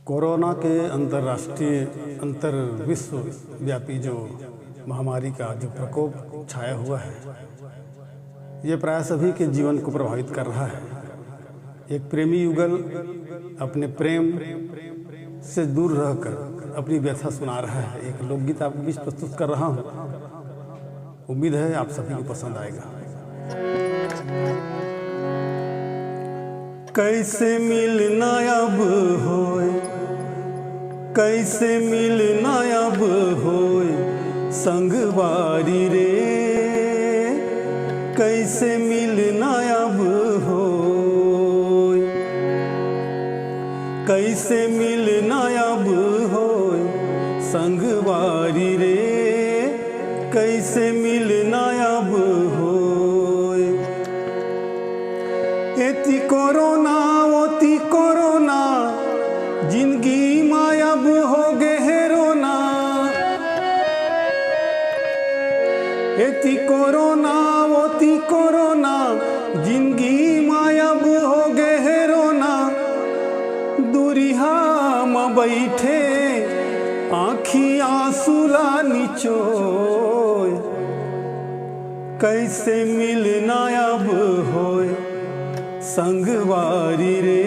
Corona के अंतर्राष्ट्रीय अंतर विश्व व्यापी जो महामारी का जो प्रकोप छाया हुआ है, ये प्राय सभी के जीवन को प्रभावित कर रहा है। एक प्रेमी युगल अपने प्रेम से दूर रहकर अपनी व्यथा सुना रहा है। एक लोकगीत आपके बीच प्रस्तुत कर रहा हूँ। उम्मीद है आप सभी को पसंद आएगा। कैसे मिलना अब होए, कैसे मिलना अब होए संगवारी रे, कैसे मिलना अब होए, कैसे मिलना अब होए संगवारी रे, कैसे मिलना अब होए। एती कोरोना ओती कोरोना, जिंदगी मायाब हो गए रोना। एती कोरोना ओती कोरोना, जिंदगी मायाब हो गए रोना। दूरिहा में बैठे आँखी आंसुला निचोय, कैसे मिलना अब होए संगवारी रे,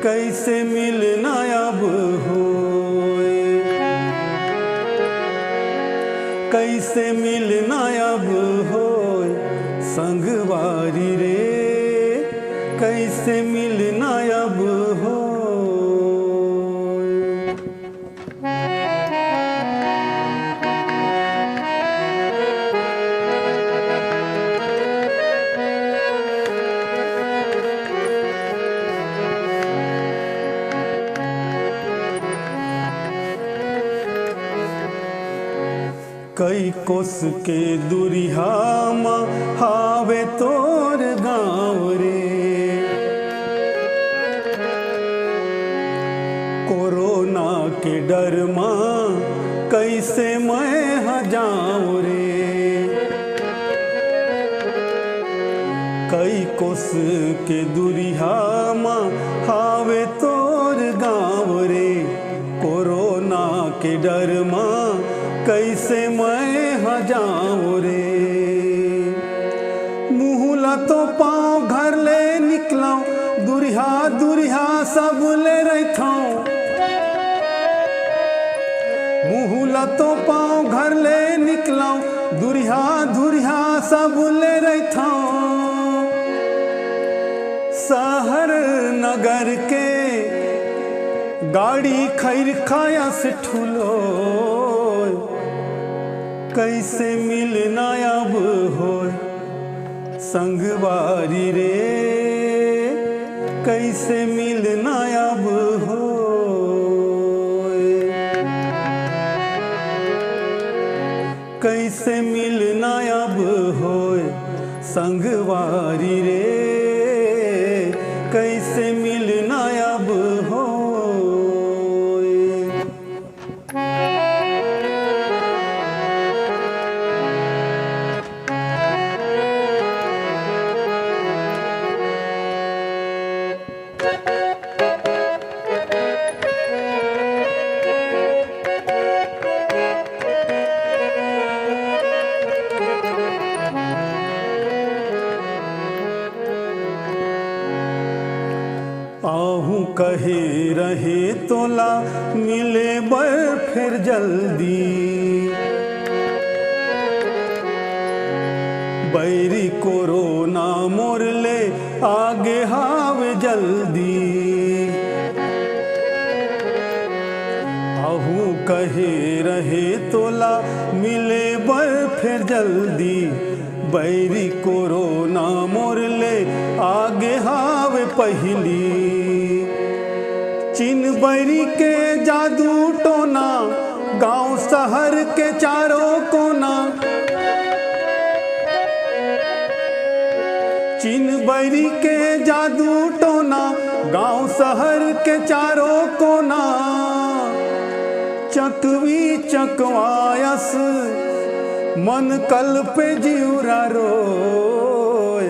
कैसे मिलना अब होए, कैसे मिलना अब होए संगवारी रे, कैसे मिलना अब होए। कई कोस के दूरिहा में हावे तोर गाँव रे, कोरोना के डर माँ कैसे मैं जाऊँ रे। कई कोस के दूरिहा में हावे तोर गाँव रे, कोरोना के डर माँ कैसे मैं जाऊँ रे। मुहला तो पाँव घर ले निकलाऊं, दूरिहा दूरिहा सब ले रहता हूँ। मुहला तो पाँव घर ले निकलाऊं, दूरिहा दूरिहा सब ले रहता हूँ। शहर नगर के गाड़ी खैर खाया से ठुलो, कैसे मिलना अब होए संगवारी रे, कैसे मिलना अब होए, कैसे मिलना अब होए संगवारी रे, कैसे मिलना अब होए। आहू कहे रहे तोला मिले बर फिर जल्दी, बैरी कोरोना मोर ले आगे हावे जल्दी। आहू कहे रहे तोला मिले बर फिर जल्दी, बैरी कोरोना मोर ले आगे हावे पहली। चीन बैरी के जादू टोना, गांव शहर के चारों कोना। चीन बैरी के जादू टोना, गांव शहर के चारों कोना। चकवी चकवायस मन कल पे जीवरा रोए,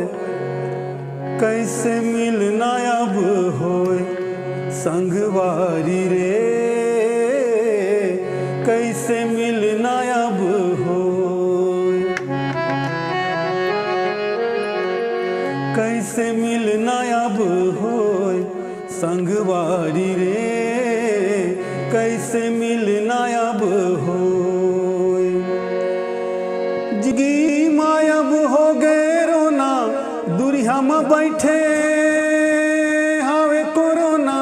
कैसे मिलना अब होए संगवारी रे कैसे मिलना अब हो, कैसे मिलना अब हो संगवारी रे कैसे मिलना अब हो। जिगी मायब हो गए रोना दुरिया में बैठे हावे कोरोना,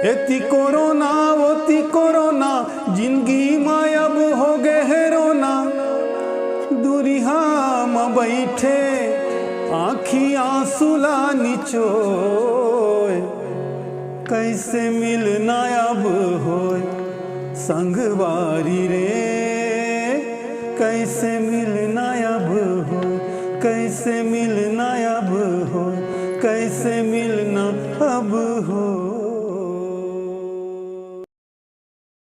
एती कोरोना ओती कोरोना जिंदगी मायब हो गए है रोना। दुरिया में बैठे आँखी आंसुला निचोए कैसे मिलना अब हो संगवारी रे कैसे मिलना अब हो, कैसे मिलना अब हो, कैसे मिलना अब हो।